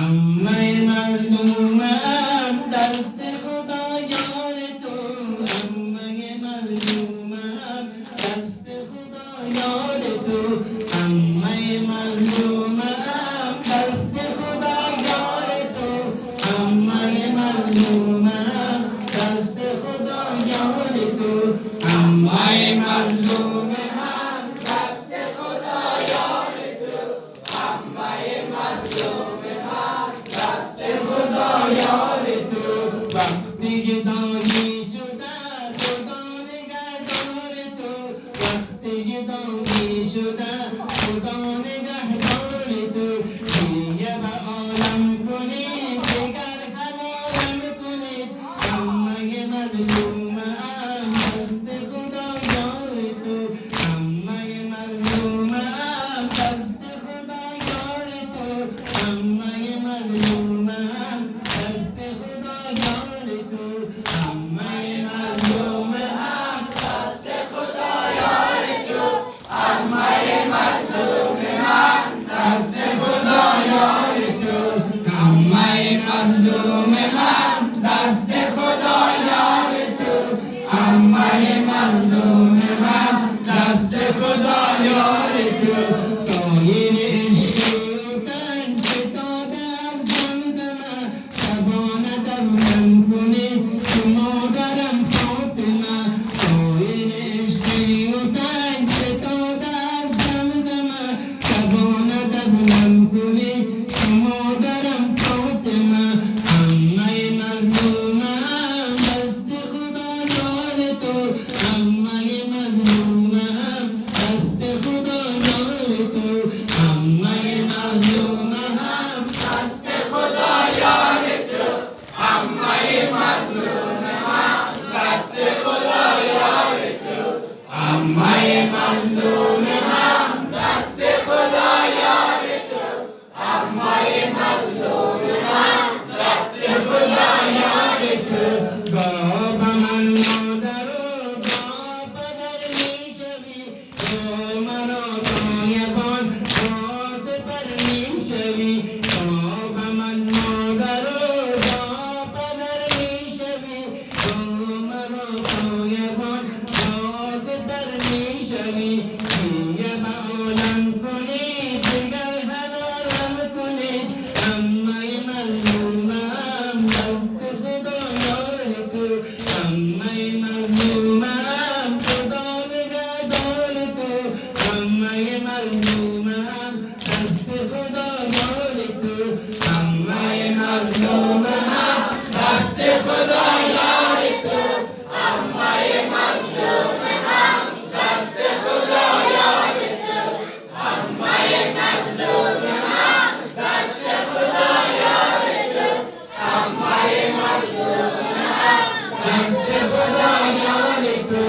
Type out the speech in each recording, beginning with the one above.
अम्मे मज़लूम दस्त खुदा यार तो अम्मे मज़लूम दस्त खुदा यार तो अम्मे मज़लूम दस्त खुदा यार तो अम्मे मज़लूम दस्त खुदा यार तो अम्मे मज़लूम दस्त खुदा यार तो अम्मे मज़लूम यार तो वक्ती गिदानी शुदा खुदा निगहदार तो वक्ती गिदानी शुदा खुदा निगहदार तो ये आलम कुनी दिगर हलालम कुनी अम्मा ये मज़लूम दस्त खुदा यार तो अम्मा ये मज़लूम दस्त खुदा यार तो अम्मा ये मज़लूम दस्त खुदा यार तो अम्मा ये मज़लूम दस्त खुदा यार तो तो ये इश्क़ तो दर जमजमा शबान दम कुने तुमो गरम फातिमा तो ये इश्क़ तो दर जमजमा शबान दम कुने तुमो गरम फातिमा अम्मा ये मज़लूम दस्त खुदा यार तो अम्मा ये मज़लूम दस्त खुदा यार तो अम्मा ये मज़लूम दस्त खुदा यार तो अम्मा ये मज़लूम दस्त खुदा यार तो अम्मा ये मज़लूम दस्त खुदा यार तो अम्मा ये मज़लूम दस्त खुदा यार तो बाबा मन दरो बाबा दरनी शबी ओ मनो कायबान बात परनी शबी बाबा मन दरो बाबा दरनी शबी ओ मनो कायबान बात परनी शबी ये बालन कुनी दिगर हलालम कुनी अम्मा ये मज़लूम दस्त खुदा यार तो अम्मा ये मज़लूम खुदा निगहदार तो अम्मा ये मज़लूम दस्त खुदा यार तो अम्मा ये मज़लूम दस्त खुदा यार तो अम्मा ये मज़लूम दस्त खुदा यार तो अम्मा ये मज़लूम दस्त खुदा यार तो अम्मा ये मज़लूम दस्त खुदा यार तो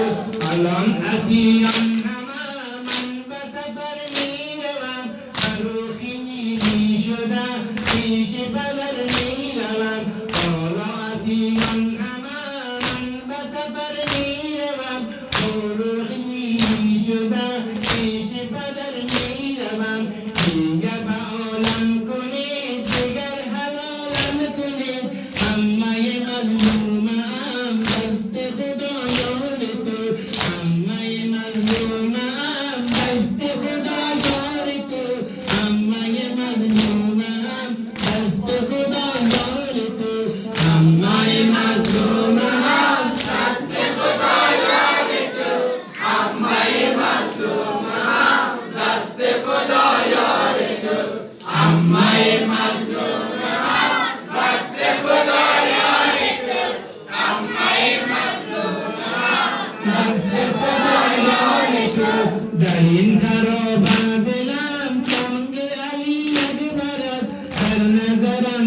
अलम अतीरन अमामन बतफरनी रवम अरूखी नीली शुदा पेश बदलनी रवम ओला अतीरन अमामन बतफरनी रवम अरूखी नीली शुदा पेश बदलनी रवम ये बालम कुनी दिगर हलालम कुनी अम्मा ये मज़लूम दस्त खुदा यार तो अम्मा ये मज़लूम दस्त खुदा यार तो अम्मा ये मज़लूम दस्त खुदा यार तो अम्मा ये मज़लूम दस्त खुदा यार तो अम्मा ये मज़लूम दस्त खुदा यार तो अम्मा ये मज़लूम दस्त खुदा यार तो अम्मा ये मज़लूम दस्त खुदा यार तो दरिन करो बादलाम चमगे अली अकबरत हर नगरम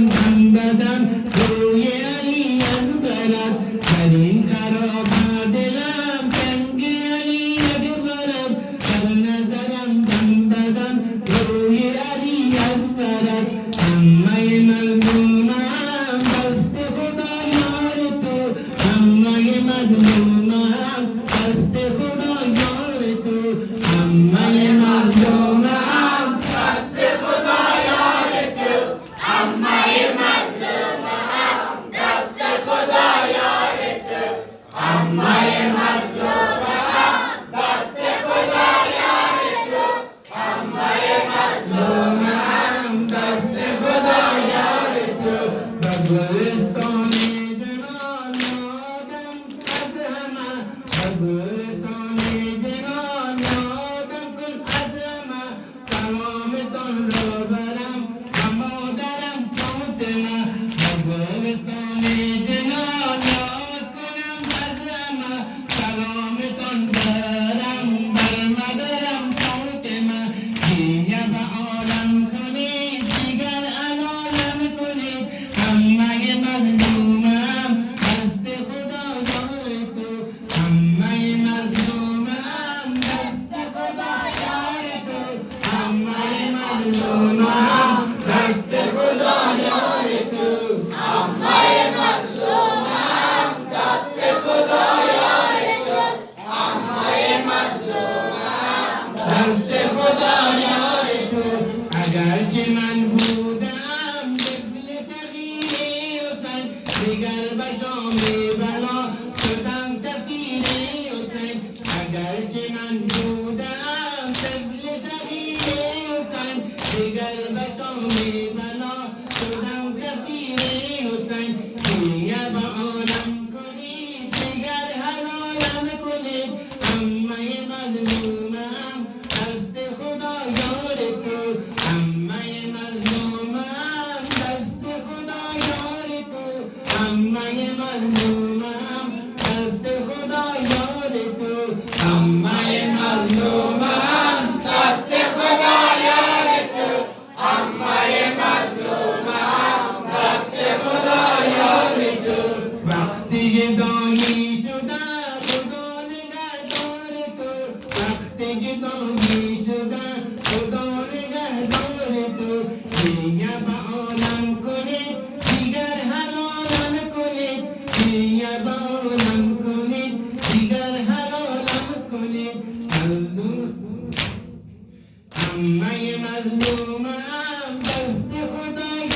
बदम रोए अली अकबरत दरिन करो बादलाम चमगे अली अकबरत हर नगरम बदम रोए अली अकबरत अम्मा ये मज़लूम दस्त खुदा यार तो अम्मा ये मज़लूम दस्त खुदा यार तो अम्मा ये मज़लूम दस्त खुदा यार तो अम्मा مظلومم دست خدا یار تو عمه مظلومم دست خدا یار تو عمه مظلومم دست خدا یار تو اگر که من بودم طفل تغییر حسین دیگر به جام بلا شدم سفیر حسین اگر که من بودم طفل تغییر حسین دیگر به جام بلا شدم سفیر حسین دیگر به عالم کنید دیگر حلالم کنید عمه مظلومم دست خدا یار تو عمه مظلومم دست خدا یار تو عمه مظلومم دست خدا یار تو عمه مظلومم دست خدا یار تو عمه مظلومم دست خدا یار تو وقتی گدایی شدم خدا نگهدار تو وقتی گدایی شدم خدا نگهدار تو دیگر به عالم کنید دیگر حلالم کنید دیگر به عالم کنید دیگر حلالم کنید عمه مظلومم دست خدا